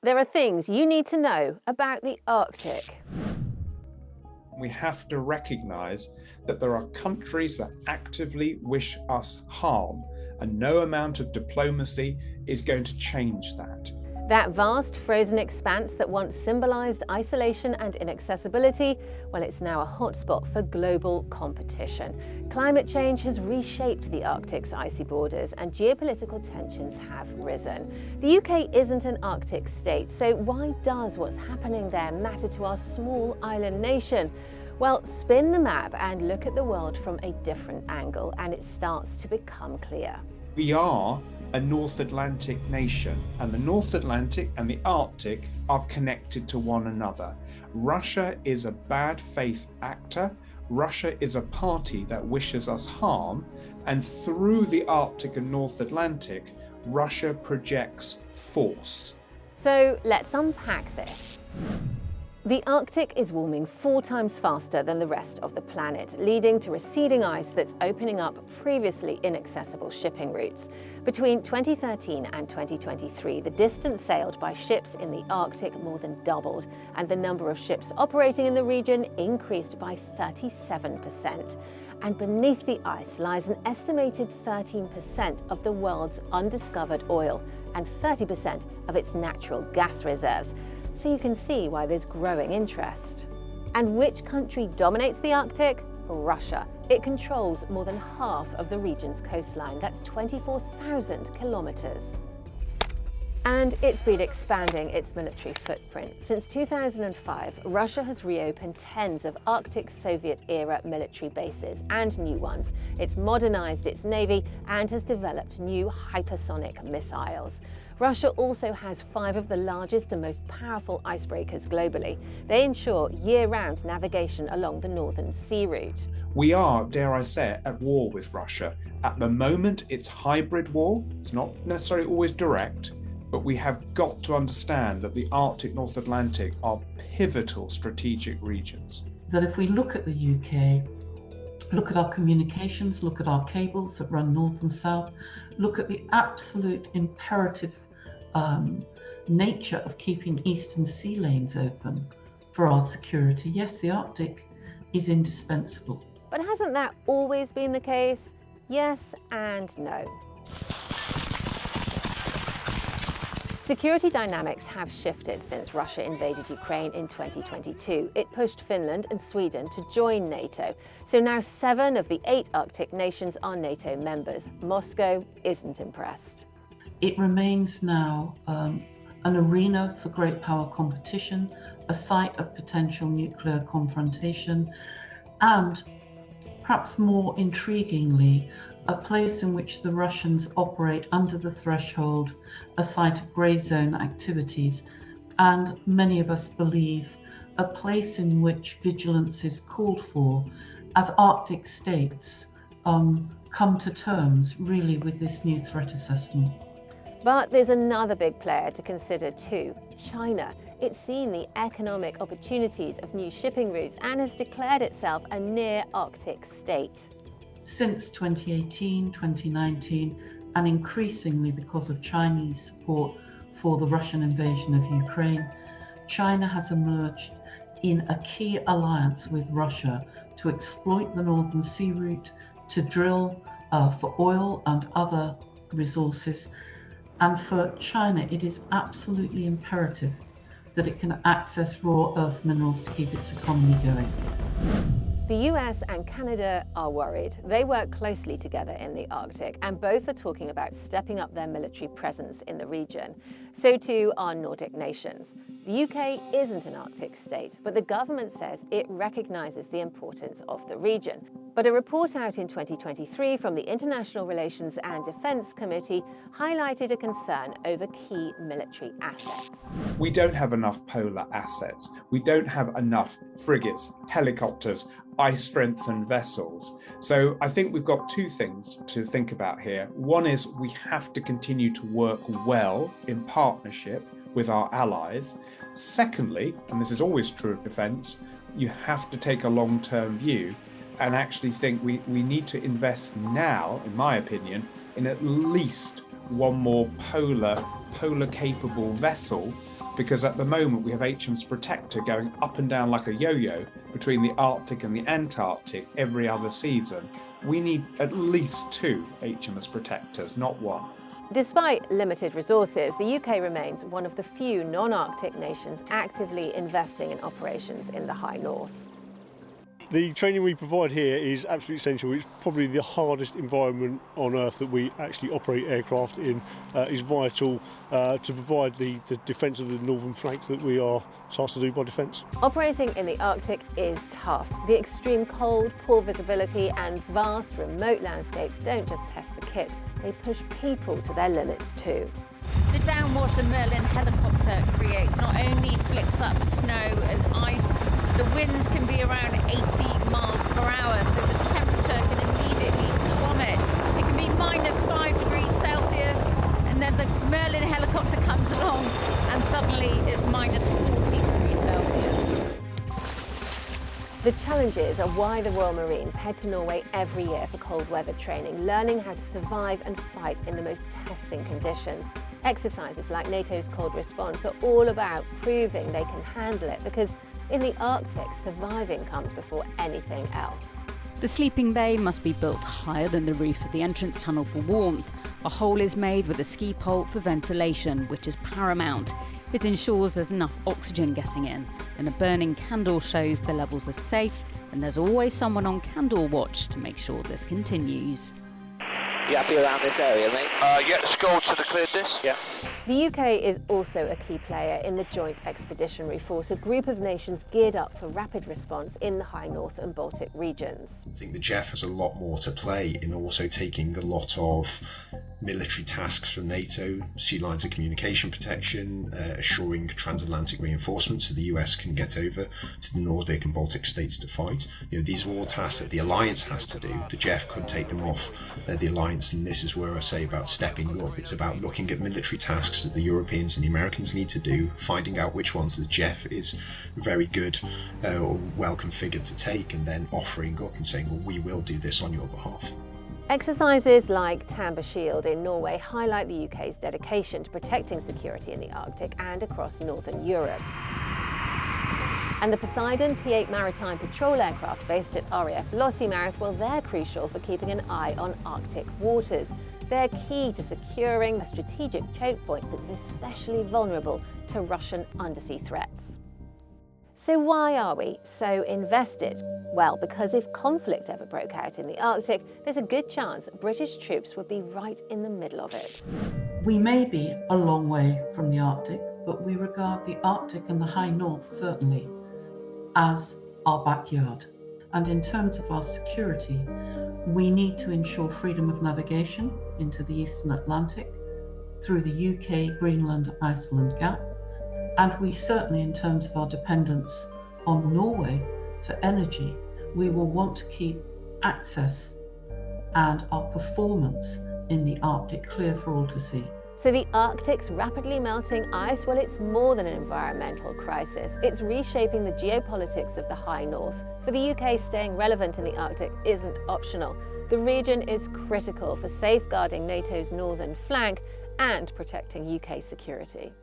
There are things you need to know about the Arctic. We have to recognise that there are countries that actively wish us harm, and no amount of diplomacy is going to change that. That vast frozen expanse that once symbolised isolation and inaccessibility, well, it's now a hotspot for global competition. Climate change has reshaped the Arctic's icy borders and geopolitical tensions have risen. The UK isn't an Arctic state, so why does what's happening there matter to our small island nation? Well, spin the map and look at the world from a different angle, and it starts to become clear. We are a North Atlantic nation, and the North Atlantic and the Arctic are connected to one another. Russia is a bad faith actor. Russia is a party that wishes us harm, and through the Arctic and North Atlantic, Russia projects force. So let's unpack this. The Arctic is warming 4 times faster than the rest of the planet, leading to receding ice that's opening up previously inaccessible shipping routes. Between 2013 and 2023, the distance sailed by ships in the Arctic more than doubled, and the number of ships operating in the region increased by 37%. And beneath the ice lies an estimated 13% of the world's undiscovered oil and 30% of its natural gas reserves. So you can see why there's growing interest. And which country dominates the Arctic? Russia. It controls more than half of the region's coastline. That's 24,000 kilometers. And it's been expanding its military footprint. Since 2005, Russia has reopened tens of Arctic Soviet-era military bases and new ones. It's modernized its navy and has developed new hypersonic missiles. Russia also has 5 of the largest and most powerful icebreakers globally. They ensure year-round navigation along the Northern Sea route. We are, dare I say it, at war with Russia. At the moment, it's hybrid war. It's not necessarily always direct, but we have got to understand that the Arctic, North Atlantic are pivotal strategic regions. That if we look at the UK, look at our communications, look at our cables that run north and south, look at the absolute imperative nature of keeping eastern sea lanes open for our security. Yes, the Arctic is indispensable. But hasn't that always been the case? Yes and no. Security dynamics have shifted since Russia invaded Ukraine in 2022. It pushed Finland and Sweden to join NATO. So now 7 of the 8 Arctic nations are NATO members. Moscow isn't impressed. It remains now an arena for great power competition, a site of potential nuclear confrontation, and perhaps more intriguingly, a place in which the Russians operate under the threshold, a site of grey zone activities, and many of us believe a place in which vigilance is called for as Arctic states come to terms really with this new threat assessment. But there's another big player to consider too, China. It's seen the economic opportunities of new shipping routes and has declared itself a near-Arctic state. Since 2018, 2019, and increasingly because of Chinese support for the Russian invasion of Ukraine, China has emerged in a key alliance with Russia to exploit the Northern Sea route, to drill for oil and other resources. And for China, it is absolutely imperative that it can access raw earth minerals to keep its economy going. The US and Canada are worried. They work closely together in the Arctic, and both are talking about stepping up their military presence in the region. So too are Nordic nations. The UK isn't an Arctic state, but the government says it recognises the importance of the region. But a report out in 2023 from the International Relations and Defence Committee highlighted a concern over key military assets. We don't have enough polar assets. We don't have enough frigates, helicopters, ice-strengthened vessels. So I think we've got 2 things to think about here. One is we have to continue to work well in partnership with our allies. Secondly, and this is always true of defence, you have to take a long-term view and actually think we need to invest now, in my opinion, in at least one more polar capable vessel because at the moment we have HMS Protector going up and down like a yo-yo between the Arctic and the Antarctic every other season. We need at least 2 HMS Protectors, not 1. Despite limited resources, the UK remains one of the few non-Arctic nations actively investing in operations in the High North. The training we provide here is absolutely essential. It's probably the hardest environment on Earth that we actually operate aircraft in. Is vital to provide the defence of the northern flank that we are tasked to do by defence. Operating in the Arctic is tough. The extreme cold, poor visibility and vast remote landscapes don't just test the kit, they push people to their limits too. The downwash a Merlin helicopter creates not only flicks up snow and ice, the wind can be around 80 miles per hour, so the temperature can immediately plummet. It can be -5 degrees Celsius, and then the Merlin helicopter comes along and suddenly it's -40 degrees Celsius. The challenges are why the Royal Marines head to Norway every year for cold weather training, learning how to survive and fight in the most testing conditions. Exercises like NATO's cold response are all about proving they can handle it, because in the Arctic, surviving comes before anything else. The sleeping bay must be built higher than the roof of the entrance tunnel for warmth. A hole is made with a ski pole for ventilation, which is paramount. It ensures there's enough oxygen getting in, and a burning candle shows the levels are safe, and there's always someone on candle watch to make sure this continues. You happy around this area, mate? Yeah, the Scold should have cleared this. Yeah. The UK is also a key player in the Joint Expeditionary Force, a group of nations geared up for rapid response in the High North and Baltic regions. I think the JEF has a lot more to play in also taking a lot of military tasks from NATO, sea lines of communication protection, assuring transatlantic reinforcement so the US can get over to the Nordic and Baltic states to fight. These are all tasks that the alliance has to do. The JEF could take them off the alliance, and this is where I say about stepping up. It's about looking at military tasks that the Europeans and the Americans need to do, finding out which ones the JEF is very good or well configured to take, and then offering up and saying, well, we will do this on your behalf. Exercises like Tamber Shield in Norway highlight the UK's dedication to protecting security in the Arctic and across northern Europe. And the Poseidon P8 maritime patrol aircraft based at RAF Lossiemouth, well, they're crucial for keeping an eye on Arctic waters. They're key to securing a strategic choke point that's especially vulnerable to Russian undersea threats. So why are we so invested? Well, because if conflict ever broke out in the Arctic, there's a good chance British troops would be right in the middle of it. We may be a long way from the Arctic, but we regard the Arctic and the High North certainly as our backyard. And in terms of our security, we need to ensure freedom of navigation into the Eastern Atlantic through the UK, Greenland, Iceland gap. And we certainly, in terms of our dependence on Norway for energy, we will want to keep access and our performance in the Arctic clear for all to see. So the Arctic's rapidly melting ice, well, it's more than an environmental crisis. It's reshaping the geopolitics of the High North. For the UK, staying relevant in the Arctic isn't optional. The region is critical for safeguarding NATO's northern flank and protecting UK security.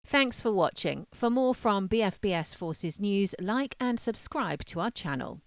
Thanks for watching. For more from BFBS Forces News, like and subscribe to our channel.